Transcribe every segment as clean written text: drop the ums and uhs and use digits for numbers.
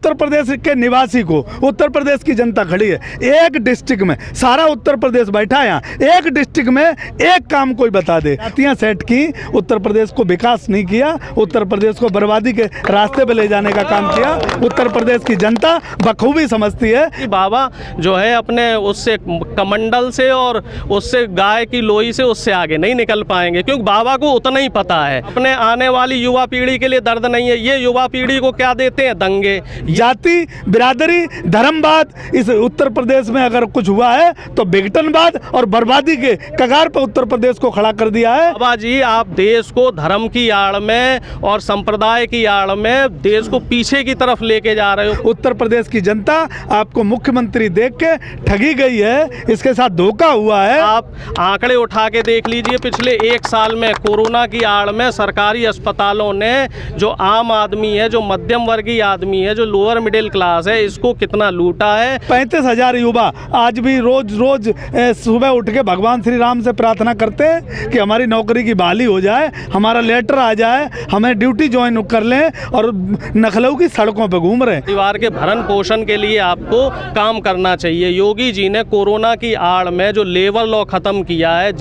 उत्तर प्रदेश के निवासी को, उत्तर प्रदेश की जनता खड़ी है, एक डिस्ट्रिक्ट में सारा उत्तर प्रदेश बैठा है, यहाँ एक डिस्ट्रिक्ट में एक काम कोई बता दे। जातियां सेट की, उत्तर प्रदेश को विकास नहीं किया, उत्तर प्रदेश को बर्बादी के रास्ते पे ले जाने का काम किया। उत्तर प्रदेश की जनता बखूबी समझती है कि बाबा जो है अपने उससे कमंडल से और उससे गाय की लोई से उससे आगे नहीं निकल पाएंगे, क्योंकि बाबा को उतना ही पता है। अपने आने वाली युवा पीढ़ी के लिए दर्द नहीं है, ये युवा पीढ़ी को क्या देते हैं, दंगे। जाति, बिरादरी, धर्मवाद इस उत्तर प्रदेश में अगर कुछ हुआ है तो विघटनवाद और बर्बादी के कगार पर उत्तर प्रदेश को खड़ा कर दिया है। बाबा जी, आप देश को धर्म की आड़ में और संप्रदाय की आड़ में देश को पीछे की तरफ लेके जा रहे हो। उत्तर प्रदेश की जनता आपको मुख्यमंत्री देख के ठगी गई है, इसके साथ धोखा हुआ है। आप आंकड़े उठा के देख लीजिए, पिछले एक साल में कोरोना की आड़ में सरकारी अस्पतालों ने जो आम आदमी है, जो मध्यम वर्गीय आदमी है, जो लोअर मिडिल क्लास है, इसको कितना लूटा है। 35,000 युवा आज भी रोज रोज सुबह उठ के भगवान श्री राम से प्रार्थना करते हैं कि हमारी नौकरी की बहाली हो जाए, हमारा लेटर आ जाए, हमें ड्यूटी ज्वाइन कर लें, और लखनऊ की सड़कों पर घूम रहे हैं। परिवार के भरण पोषण के लिए आपको काम करना चाहिए। योगी जी ने कोरोना की आड़ में जो लेबर लॉ खत्म किया है।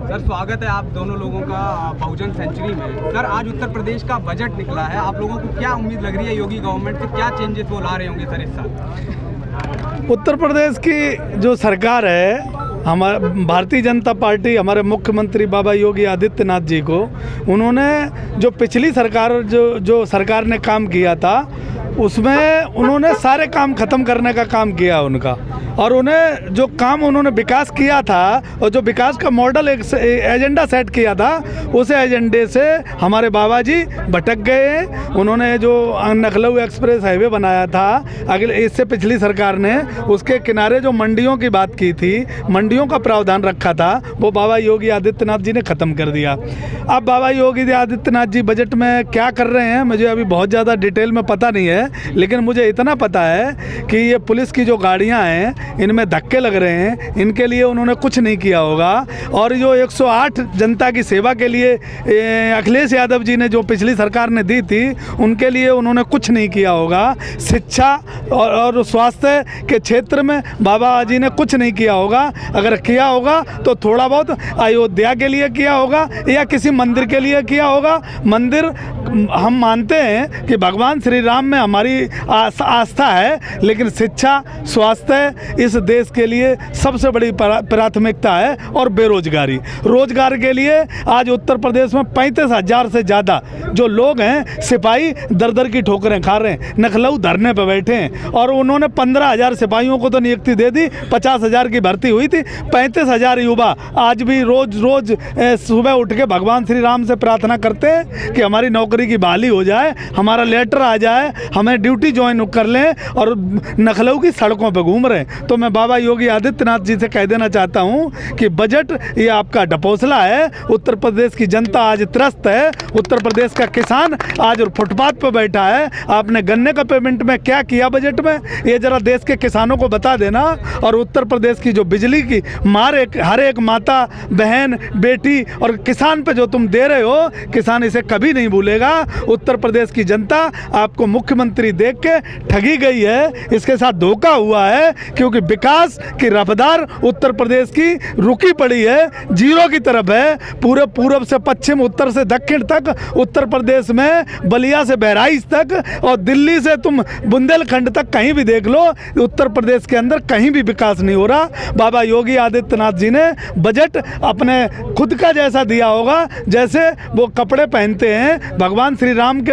सर, स्वागत है आप दोनों लोगों का बहुजन सेंचुरी में। सर, आज उत्तर प्रदेश का बजट निकला है, आप लोगों को क्या उम्मीद लग रही है योगी गवर्नमेंट से, क्या चेंजेस वो ला रहे होंगे सर इस साल? उत्तर प्रदेश की जो सरकार है, हमारे भारतीय जनता पार्टी, हमारे मुख्यमंत्री बाबा योगी आदित्यनाथ जी को, उन्होंने जो पिछली सरकार जो सरकार ने काम किया था उसमें उन्होंने सारे काम ख़त्म करने का काम किया उनका, और उन्हें जो काम उन्होंने विकास किया था और जो विकास का मॉडल एक एजेंडा सेट किया था, उस एजेंडे से हमारे बाबा जी भटक गए। उन्होंने जो लखनऊ एक्सप्रेस हाईवे बनाया था अगले, इससे पिछली सरकार ने उसके किनारे जो मंडियों की बात की थी, मंडियों का प्रावधान रखा था, वो बाबा योगी आदित्यनाथ जी ने ख़त्म कर दिया। अब बाबा योगी आदित्यनाथ जी बजट में क्या कर रहे हैं मुझे अभी बहुत ज़्यादा डिटेल में पता नहीं है, लेकिन मुझे इतना पता है कि ये पुलिस की जो गाड़ियाँ हैं इनमें धक्के लग रहे हैं, इनके लिए उन्होंने कुछ नहीं किया होगा। और जो 108 जनता की सेवा के लिए अखिलेश यादव जी ने जो पिछली सरकार ने दी थी, उनके लिए उन्होंने कुछ नहीं किया होगा। शिक्षा और स्वास्थ्य के क्षेत्र में बाबा जी ने कुछ नहीं किया होगा। अगर किया होगा तो थोड़ा बहुत अयोध्या के लिए किया होगा या किसी मंदिर के लिए किया होगा। मंदिर हम मानते हैं कि भगवान श्री राम में हमारी आस्था है, लेकिन शिक्षा, स्वास्थ्य इस देश के लिए सबसे बड़ी प्राथमिकता है। और बेरोजगारी, रोजगार के लिए आज उत्तर प्रदेश में 35,000 से ज़्यादा जो लोग हैं सिपाही दर दर की ठोकरें खा रहे हैं, लखनऊ धरने पर बैठे हैं। और उन्होंने 15,000 सिपाहियों को तो नियुक्ति दे दी, 50,000 की भर्ती हुई थी। 35,000 युवा आज भी रोज रोज सुबह उठ के भगवान श्री राम से प्रार्थना करते हैं कि हमारी नौकरी की बहाली हो जाए, हमारा लेटर आ जाए, हमें ड्यूटी ज्वाइन कर लें, और लखनऊ की सड़कों पर घूम रहे हैं। तो मैं बाबा योगी आदित्यनाथ जी से कह देना चाहता हूं कि बजट ये आपका ढपोसला है। उत्तर प्रदेश की जनता आज त्रस्त है, उत्तर प्रदेश का किसान आज फुटपाथ पर बैठा है। आपने गन्ने का पेमेंट में क्या किया बजट में, ये जरा देश के किसानों को बता देना। और उत्तर प्रदेश की जो बिजली की मार हर एक माता, बहन, बेटी और किसान पे जो तुम दे रहे हो, किसान इसे कभी नहीं भूलेगा। उत्तर प्रदेश की जनता आपको मुख्यमंत्री देख के ठगी गई है, इसके साथ धोखा हुआ है, क्योंकि विकास की रफ्तार उत्तर प्रदेश की रुकी पड़ी है, जीरो की तरफ है। पूरे पूर्व से पश्चिम, उत्तर से दक्षिण तक उत्तर प्रदेश में, बलिया से बहराइच तक और दिल्ली से तुम बुंदेलखंड तक कहीं भी देख लो, उत्तर प्रदेश के अंदर कहीं भी विकास नहीं हो रहा। बाबा योगी आदित्यनाथ जी ने बजट अपने खुद का जैसा दिया होगा, जैसे वो कपड़े पहनते हैं भगवान श्री राम के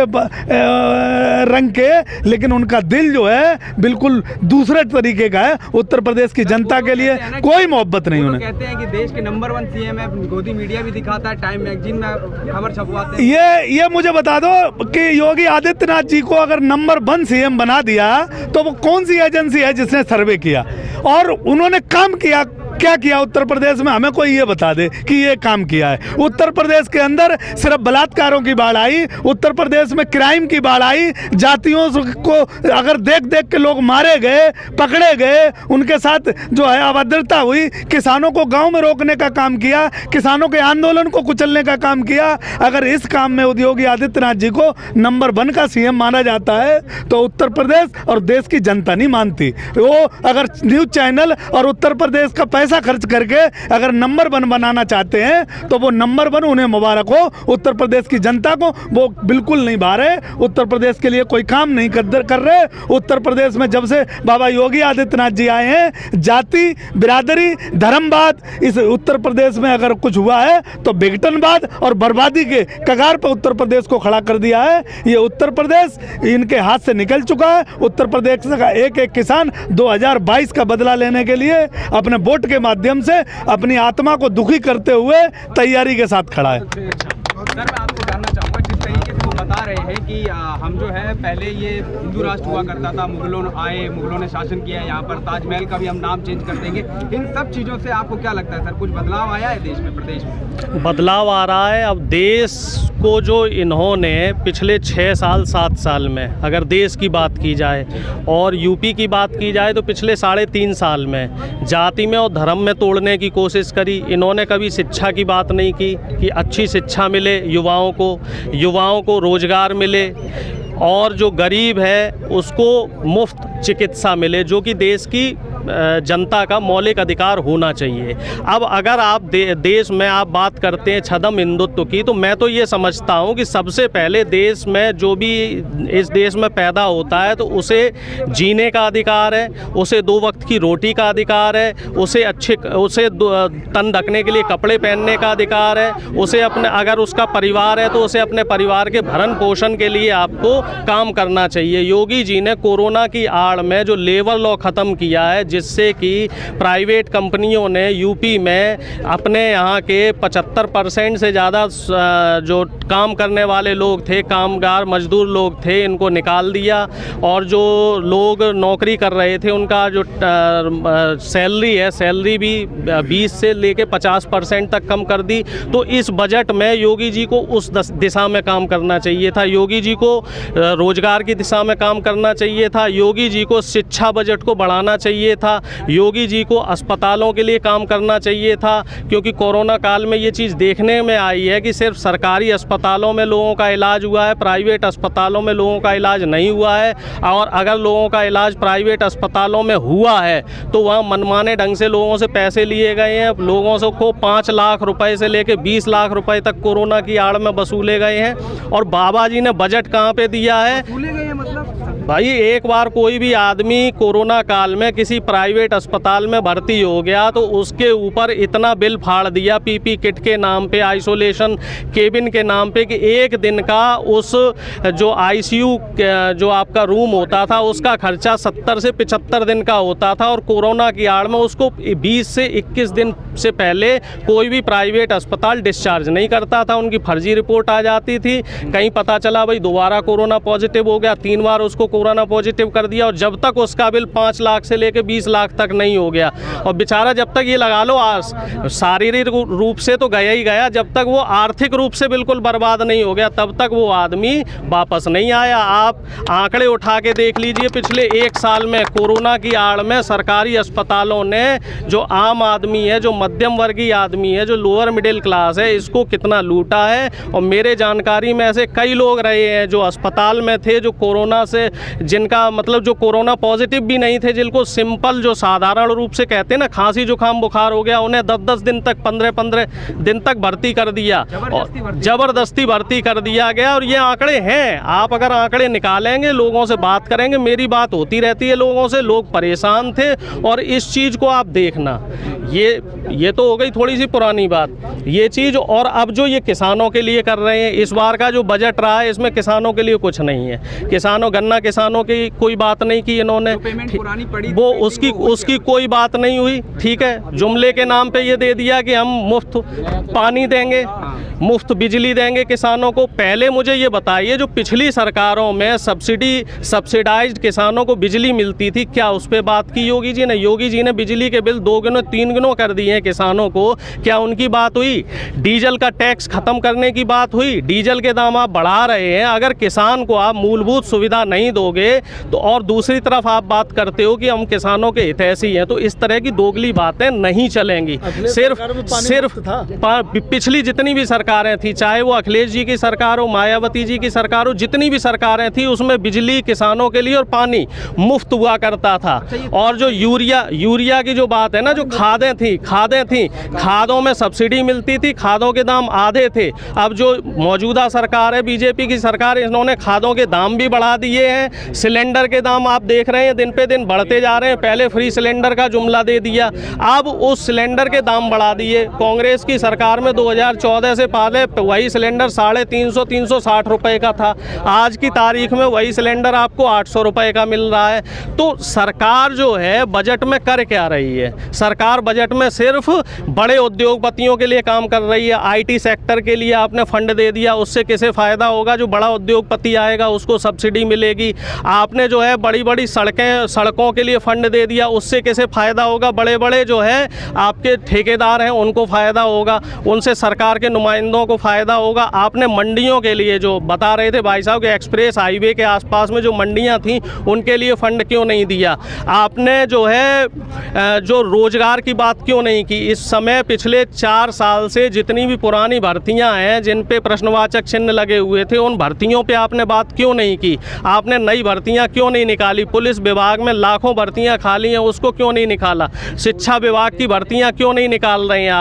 रंग के, लेकिन उनका दिल जो है बिल्कुल दूसरे तरीके का है। उत्तर प्रदेश की जनता के लिए कोई मोहब्बत नहीं उन्हें। कहते हैं कि देश के नंबर 1 सीएम है, गोदी मीडिया भी दिखाता है, टाइम मैगजीन में खबर छपवाते हैं। ये मुझे बता दो कि योगी आदित्यनाथ जी को अगर नंबर 1 सीएम बना दिया तो वो कौन सी एजेंसी है जिसने सर्वे किया और उन्होंने काम किया क्या किया उत्तर प्रदेश में, हमें कोई ये बता दे कि ये काम किया है। उत्तर प्रदेश के अंदर सिर्फ बलात्कारों की बाढ़ आई, उत्तर प्रदेश में क्राइम की बाढ़ आई, जातियों को अगर देख देख के लोग मारे गए, पकड़े गए, उनके साथ जो है अभद्रता हुई, किसानों को गांव में रोकने का काम किया, किसानों के आंदोलन को कुचलने का काम किया। अगर इस काम में योगी आदित्यनाथ जी को नंबर 1 का सीएम माना जाता है तो उत्तर प्रदेश और देश की जनता नहीं मानती। वो अगर न्यूज़ चैनल और उत्तर प्रदेश का पैसा खर्च करके अगर नंबर 1 बनाना चाहते हैं तो वो नंबर 1 उन्हें मुबारक हो। उत्तर प्रदेश की जनता को वो बिल्कुल नहीं भा रहे, उत्तर प्रदेश के लिए कोई काम नहीं कर रहे। उत्तर प्रदेश में जब से बाबा योगी आदित्यनाथ जी आए हैं, जाति, बिरादरी, धर्मवाद, इस उत्तर प्रदेश में अगर कुछ हुआ है तो विघटनवाद और बर्बादी के कगार पर उत्तर प्रदेश को खड़ा कर दिया है। ये उत्तर प्रदेश इनके हाथ से निकल चुका है। उत्तर प्रदेश का एक एक किसान 2022 का बदला लेने के लिए अपने वोट के माध्यम से अपनी आत्मा को दुखी करते हुए तैयारी के साथ खड़ा है। सर, मैं आपसे जानना चाहूँगा, जिस तरीके से वो बता रहे हैं कि हम जो है पहले ये हिंदू राष्ट्र हुआ करता था, मुगलों आए, मुगलों ने शासन किया, यहाँ पर ताजमहल का भी हम नाम चेंज कर देंगे, इन सब चीज़ों से आपको क्या लगता है सर, कुछ बदलाव आया है देश में, प्रदेश में? बदलाव आ रहा है। अब देश को जो इन्होंने पिछले 6 साल 7 साल में, अगर देश की बात की जाए और यूपी की बात की जाए तो पिछले 3.5 साल में जाति में और धर्म में तोड़ने की कोशिश करी। इन्होंने कभी शिक्षा की बात नहीं की कि अच्छी शिक्षा मिले युवाओं को रोजगार मिले और जो गरीब है उसको मुफ्त चिकित्सा मिले, जो कि देश की जनता का मौलिक अधिकार होना चाहिए। अब अगर आप देश में आप बात करते हैं छद्म हिंदुत्व की, तो मैं तो ये समझता हूँ कि सबसे पहले देश में जो भी इस देश में पैदा होता है तो उसे जीने का अधिकार है, उसे 2 वक्त की रोटी का अधिकार है, उसे तन ढकने के लिए कपड़े पहनने का अधिकार है, उसे अपने, अगर उसका परिवार है तो उसे अपने परिवार के भरण पोषण के लिए आपको काम करना चाहिए। योगी जी ने कोरोना की आड़ में जो लेबर लॉ ख़त्म किया है, जिससे कि प्राइवेट कंपनियों ने यूपी में अपने यहाँ के 75% से ज़्यादा जो काम करने वाले लोग थे, कामगार मजदूर लोग थे, इनको निकाल दिया और जो लोग नौकरी कर रहे थे उनका जो सैलरी है, सैलरी भी 20 से लेके 50% तक कम कर दी। तो इस बजट में योगी जी को उस दिशा में काम करना चाहिए था। योगी जी को रोजगार की दिशा में काम करना चाहिए था। योगी जी को शिक्षा बजट को बढ़ाना चाहिए था। योगी जी को अस्पतालों के लिए काम करना चाहिए था, क्योंकि कोरोना काल में ये चीज़ देखने में आई है कि सिर्फ सरकारी अस्पतालों में लोगों का इलाज हुआ है, प्राइवेट अस्पतालों में लोगों का इलाज नहीं हुआ है। और अगर लोगों का इलाज प्राइवेट अस्पतालों में हुआ है तो वहाँ मनमाने ढंग से लोगों से पैसे लिए गए हैं। लोगों से को 5 लाख रुपए से लेके 20 लाख रुपए तक कोरोना की आड़ में वसूले गए हैं। और बाबा जी ने बजट कहाँ पे दिया है? भाई, एक बार कोई भी आदमी कोरोना काल में किसी प्राइवेट अस्पताल में भर्ती हो गया तो उसके ऊपर इतना बिल फाड़ दिया पीपी किट के नाम पे, आइसोलेशन केबिन के नाम पे, कि एक दिन का उस जो आईसीयू जो आपका रूम होता था उसका खर्चा 70 से 75 दिन का होता था। और कोरोना की आड़ में उसको 20 से 21 दिन से पहले कोई भी प्राइवेट अस्पताल डिस्चार्ज नहीं करता था। उनकी फर्जी रिपोर्ट आ जाती थी, कहीं पता चला भाई दोबारा कोरोना पॉजिटिव हो गया, 3 बार उसको कोरोना पॉजिटिव कर दिया और जब तक उसका बिल 5 लाख से लेके 20 लाख तक नहीं हो गया, और बेचारा जब तक ये लगा लो शारीरिक रूप से तो गया ही गया, जब तक वो आर्थिक रूप से बिल्कुल बर्बाद नहीं हो गया तब तक वो आदमी वापस नहीं आया। आप आंकड़े उठा के देख लीजिए, पिछले 1 साल में कोरोना की आड़ में सरकारी अस्पतालों ने जो आम आदमी है, जो मध्यम वर्गीय आदमी है, जो लोअर मिडिल क्लास है, इसको कितना लूटा है। और मेरे जानकारी में ऐसे कई लोग रहे हैं जो अस्पताल में थे, जो कोरोना से, जिनका मतलब जो कोरोना पॉजिटिव भी नहीं थे, जिनको सिंपल जो साधारण रूप से कहते हैं ना खांसी जुकाम बुखार हो गया, उन्हें 10-10 दिन तक 15-15 दिन तक भर्ती कर दिया, जबरदस्ती भर्ती कर दिया गया। और ये आंकड़े हैं, आप अगर आंकड़े निकालेंगे, लोगों से बात करेंगे, मेरी बात होती रहती है लोगों से, लोग परेशान थे। और इस चीज़ को आप देखना, ये तो हो गई थोड़ी सी पुरानी बात, ये चीज़। और अब जो ये किसानों के लिए कर रहे हैं, इस बार का जो बजट रहा है इसमें किसानों के लिए कुछ नहीं है। किसानों, गन्ना किसानों की कोई बात नहीं की इन्होंने, पेमेंट पुरानी पड़ी वो उसकी कोई बात नहीं हुई। ठीक है, जुमले के नाम पे ये दे दिया कि हम मुफ्त पानी देंगे, मुफ्त बिजली देंगे किसानों को। पहले मुझे ये बताइए, जो पिछली सरकारों में सब्सिडाइज्ड किसानों को बिजली मिलती थी, क्या उस पर बात की योगी जी ने? योगी जी ने बिजली के बिल 2 गुना 3 गुना कर दिए हैं किसानों को, क्या उनकी बात हुई? डीजल का टैक्स खत्म करने की बात हुई? डीजल के दाम आप बढ़ा रहे हैं। अगर किसान को आप मूलभूत सुविधा नहीं दोगे तो, और दूसरी तरफ आप बात करते हो कि हम किसानों के हितैषी हैं, तो इस तरह की दोगली बातें नहीं चलेंगी। सिर्फ पिछली जितनी भी सरकारें थी, चाहे वो अखिलेश जी की सरकार हो, मायावती जी की सरकार हो, जितनी भी सरकारें थी उसमें बिजली किसानों के लिए और पानी मुफ्त हुआ करता था। और जो यूरिया की जो बात है ना, जो खादें थी, खादों में सब्सिडी मिलती थी, खादों के दाम आधे थे। अब जो मौजूदा सरकार है, बीजेपी की सरकार, इन्होंने खादों के दाम भी बढ़ा दिए हैं। सिलेंडर के दाम आप देख रहे हैं दिन पे दिन बढ़ते जा रहे हैं। पहले फ्री सिलेंडर का जुमला दे दिया, अब उस सिलेंडर के दाम बढ़ा दिए। कांग्रेस की सरकार में 2014 से पहले वही सिलेंडर 350-360 रुपए का था, आज की तारीख में वही सिलेंडर आपको 800 रुपए का मिल रहा है। तो सरकार जो है बजट में कर क्या रही है? सरकार बजट में सिर्फ बड़े उद्योगपतियों के लिए काम कर रही है। आईटी सेक्टर के लिए आपने फंड दे दिया, उससे किसे फ़ायदा होगा? जो बड़ा उद्योगपति आएगा उसको सब्सिडी मिलेगी। आपने जो है बड़ी बड़ी सड़कों के लिए फंड दे दिया, उससे किसे फ़ायदा होगा? बड़े बड़े जो है आपके ठेकेदार हैं उनको फ़ायदा होगा, उनसे सरकार के नुमाइंदों को फ़ायदा होगा। आपने मंडियों के लिए जो बता रहे थे भाई साहब कि एक्सप्रेस हाईवे के आसपास में जो मंडियां थी उनके लिए फ़ंड क्यों नहीं दिया? आपने जो है जो रोज़गार की बात क्यों नहीं की? इस समय पिछले 4 साल से जितनी भी पुरानी भर्तियां हैं जिन पे प्रश्नवाचक चिन्ह लगे हुए थे, उन भर्तियों पे आपने बात क्यों नहीं की? आपने नई भर्तियां क्यों नहीं निकाली? पुलिस विभाग में लाखों भर्तियां खाली हैं, उसको क्यों नहीं निकाला? शिक्षा विभाग की भर्तियां क्यों नहीं निकाल रहे हैं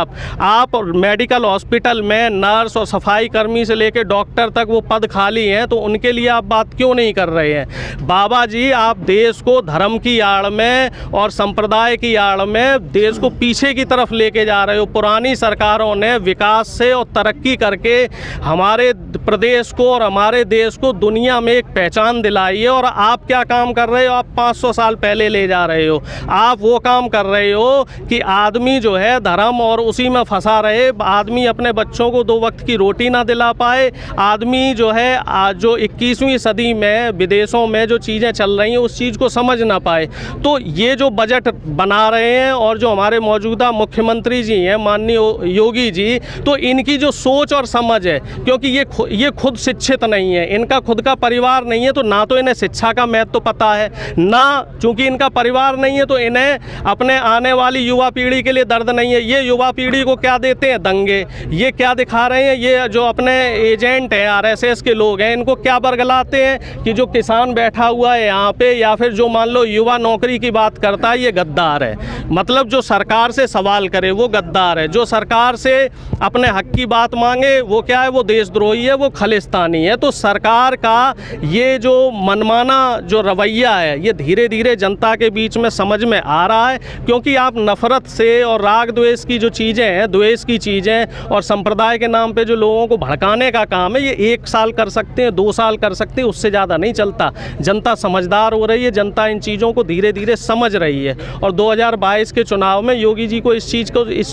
आप मेडिकल हॉस्पिटल में नर्स और सफाई कर्मी से लेकर डॉक्टर तक वो पद खाली हैं, तो उनके लिए आप बात क्यों नहीं कर रहे हैं? बाबा जी, आप देश को धर्म की आड़ में और संप्रदाय की आड़ में देश को पीछे की तरफ लेके जा रहे हो। पुरानी सरकारों ने विकास से और तरक्की करके हमारे प्रदेश को और हमारे देश को दुनिया में एक पहचान दिलाई है, और आप क्या काम कर रहे हो? आप 500 साल पहले ले जा रहे हो। आप वो काम कर रहे हो कि आदमी जो है धर्म और उसी में फंसा रहे, आदमी अपने बच्चों को 2 वक्त की रोटी ना दिला पाए, आदमी जो है जो 21वीं सदी में विदेशों में जो चीज़ें चल रही हैं उस चीज़ को समझ ना पाए। तो ये जो बजट बना रहे हैं और जो हमारे मौजूदा मुख्यमंत्री जी हैं माननीय योगी जी, तो इनकी जो सोच और समझ है, क्योंकि ये खुद शिक्षित नहीं है, इनका खुद का परिवार नहीं है, तो ना तो इन्हें शिक्षा का महत्व तो पता है, ना चूँकि इनका परिवार नहीं है तो इन्हें अपने आने वाली युवा पीढ़ी के लिए दर्द नहीं है। ये युवा पीढ़ी को क्या देते हैं? दंगे। ये क्या दिखा रहे हैं? ये जो अपने एजेंट हैं, RSS के लोग हैं, इनको क्या बरगलाते हैं कि जो किसान बैठा हुआ है यहाँ पे, या फिर जो मान लो युवा नौकरी की बात करता है, ये गद्दार है। मतलब जो सरकार से सवाल करे वो गद्दार है, जो सरकार से अपने हक की बात मांगे वो क्या है? वो देशद्रोही है, वो खालिस्तानी है। तो सरकार का ये जो मनमाना जो रवैया है, ये धीरे धीरे जनता के बीच में समझ में आ रहा है, क्योंकि आप नफरत से और राग द्वेष की जो चीज़ें हैं, द्वेष की चीज़ें और संप्रदाय के नाम पे जो लोगों को भड़काने का काम है, ये 1 साल कर सकते हैं, 2 साल कर सकते हैं, उससे ज़्यादा नहीं चलता। जनता समझदार हो रही है, जनता इन चीज़ों को धीरे धीरे समझ रही है, और 2022 के चुनाव में योगी जी को इस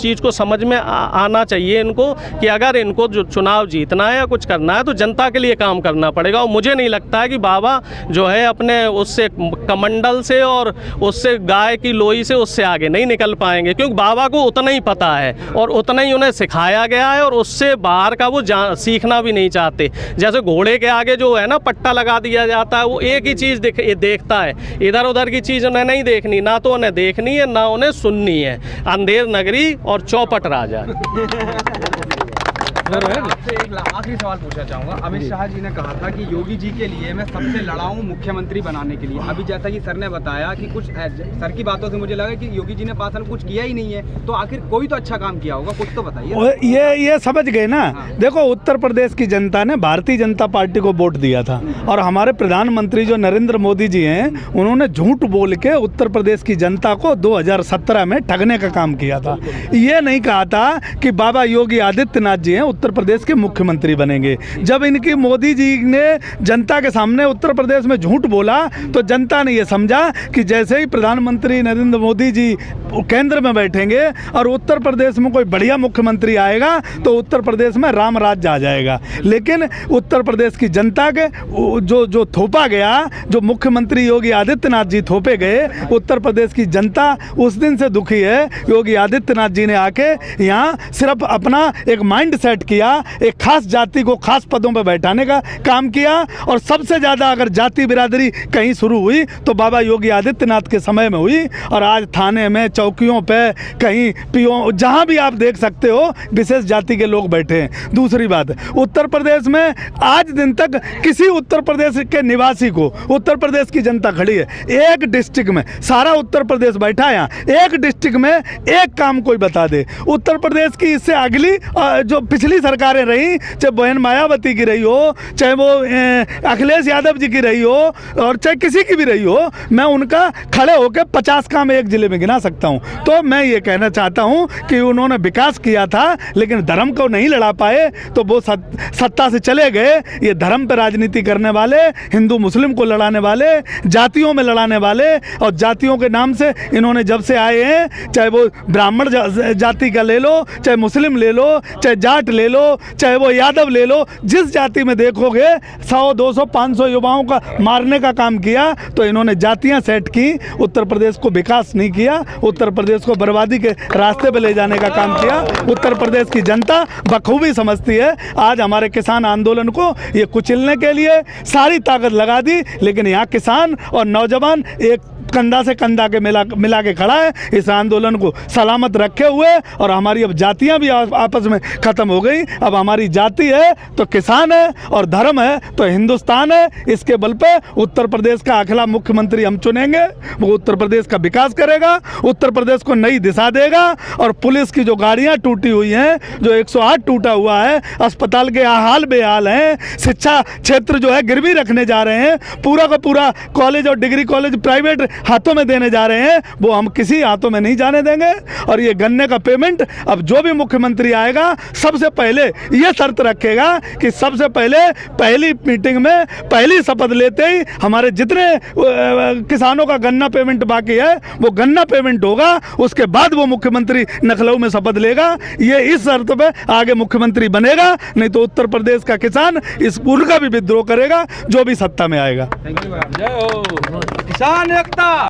चीज़ को समझ में आना चाहिए इनको, कि अगर इनको जो चुनाव जीतना है या कुछ करना है तो जनता के लिए काम करना पड़ेगा। और मुझे नहीं लगता है कि बाबा जो है अपने उससे कमंडल से और उससे गाय की लोई से उससे आगे नहीं निकल पाएंगे, क्योंकि बाबा को उतना ही पता है और उतना ही उन्हें सिखाया गया है, और उससे बाहर का वो सीखना भी नहीं चाहते। जैसे घोड़े के आगे जो है ना पट्टा लगा दिया जाता है, वो एक ही चीज़ देखता है, इधर उधर की चीज़ उन्हें नहीं देखनी, ना तो उन्हें देखनी है ना उन्हें सुननी है। अंधेर नगरी और चौपट राजा। आपसे एक आखिरी सवाल पूछना चाहूँगा। अमित शाह जी ने कहा था कि योगी जी के लिए मैं सबसे लड़ाऊं मुख्यमंत्री बनाने के लिए। अभी जैसा कि सर ने बताया कि कुछ सर की बातों से मुझे लगा कि योगी जी ने 5 साल कुछ किया ही नहीं है, तो आखिर कोई तो अच्छा काम किया होगा, कुछ तो बताइए। ये समझ गए ना। देखो, उत्तर प्रदेश की जनता ने भारतीय जनता पार्टी को वोट दिया था, और हमारे प्रधानमंत्री जो नरेंद्र मोदी जी हैं, उन्होंने झूठ बोल के उत्तर प्रदेश की जनता को 2017 में ठगने का काम किया था। ये नहीं कहा था कि बाबा योगी आदित्यनाथ जी हैं उत्तर प्रदेश के मुख्यमंत्री बनेंगे। जब इनकी मोदी जी ने जनता के सामने उत्तर प्रदेश में झूठ बोला तो जनता ने ये समझा कि जैसे ही प्रधानमंत्री नरेंद्र मोदी जी केंद्र में बैठेंगे और उत्तर प्रदेश में कोई बढ़िया मुख्यमंत्री आएगा तो उत्तर प्रदेश में राम राज्य आ जाएगा। लेकिन उत्तर प्रदेश की जनता के जो थोपा गया, जो मुख्यमंत्री योगी आदित्यनाथ जी थोपे गए, उत्तर प्रदेश की जनता उस दिन से दुखी है। योगी आदित्यनाथ जी ने आके यहाँ सिर्फ अपना एक माइंड सेट किया, एक खास जाति को खास पदों पर बैठाने का काम किया। और सबसे ज़्यादा अगर जाति बिरादरी कहीं शुरू हुई तो बाबा योगी आदित्यनाथ के समय में हुई। और आज थाने में, चौकियों पे, कहीं पीओ, जहाँ भी आप देख सकते हो विशेष जाति के लोग बैठे हैं। दूसरी बात, उत्तर प्रदेश में आज दिन तक किसी उत्तर प्रदेश के निवासी को, उत्तर प्रदेश की जनता खड़ी है, एक डिस्ट्रिक्ट में, सारा उत्तर प्रदेश बैठा है यहाँ, एक डिस्ट्रिक्ट में एक काम कोई बता दे। उत्तर प्रदेश की इससे अगली जो पिछली सरकारें रही, चाहे बहन मायावती की रही हो, चाहे वो अखिलेश यादव जी की रही हो, और चाहे किसी की भी रही हो, मैं उनका खड़े होकर 50 काम एक जिले में गिना सकता हूँ। तो मैं ये कहना चाहता हूँ कि उन्होंने विकास किया था लेकिन धर्म को नहीं लड़ा पाए तो वो सत्ता से चले गए। ये धर्म पर राजनीति करने वाले, हिंदू मुस्लिम को लड़ाने वाले, जातियों में लड़ाने वाले, और जातियों के नाम से इन्होंने जब से आए हैं, चाहे वो ब्राह्मण जाति का ले लो, चाहे मुस्लिम ले लो, चाहे जाट ले लो, चाहे वो यादव ले लो, जिस जाति में देखोगे 100, 200, 500 युवाओं का मारने का काम किया। तो इन्होंने जातियां सेट की, उत्तर प्रदेश को विकास नहीं किया, उत्तर प्रदेश को बर्बादी के रास्ते पे ले जाने का काम किया। उत्तर प्रदेश की जनता बखूबी समझती है। आज हमारे किसान आंदोलन को ये कुचलने के लिए सारी ताकत लगा दी, लेकिन यहाँ किसान और नौजवान एक कंधा से कंधा के मिला के खड़ा है इस आंदोलन को सलामत रखे हुए। और हमारी अब जातियां भी आपस में ख़त्म हो गई। अब हमारी जाति है तो किसान है, और धर्म है तो हिंदुस्तान है। इसके बल पे उत्तर प्रदेश का अगला मुख्यमंत्री हम चुनेंगे। वो उत्तर प्रदेश का विकास करेगा, उत्तर प्रदेश को नई दिशा देगा। और पुलिस की जो गाड़ियां टूटी हुई हैं, जो 108 टूटा हुआ है, अस्पताल के हाल बेहाल हैं, शिक्षा क्षेत्र जो है गिरवी रखने जा रहे हैं, पूरा का पूरा कॉलेज और डिग्री कॉलेज प्राइवेट हाथों में देने जा रहे हैं, वो हम किसी हाथों में नहीं जाने देंगे। और ये गन्ने का पेमेंट अब जो भी मुख्यमंत्री आएगा सबसे पहले ये शर्त रखेगा कि सबसे पहले पहली मीटिंग में पहली शपथ लेते ही हमारे जितने किसानों का गन्ना पेमेंट बाकी है वो गन्ना पेमेंट होगा। उसके बाद वो मुख्यमंत्री लखनऊ में शपथ लेगा। ये इस शर्त पे आगे मुख्यमंत्री बनेगा, नहीं तो उत्तर प्रदेश का किसान इस पूर्ण का भी विद्रोह करेगा जो भी सत्ता में आएगा। Thank you. जय हो किसान एकता।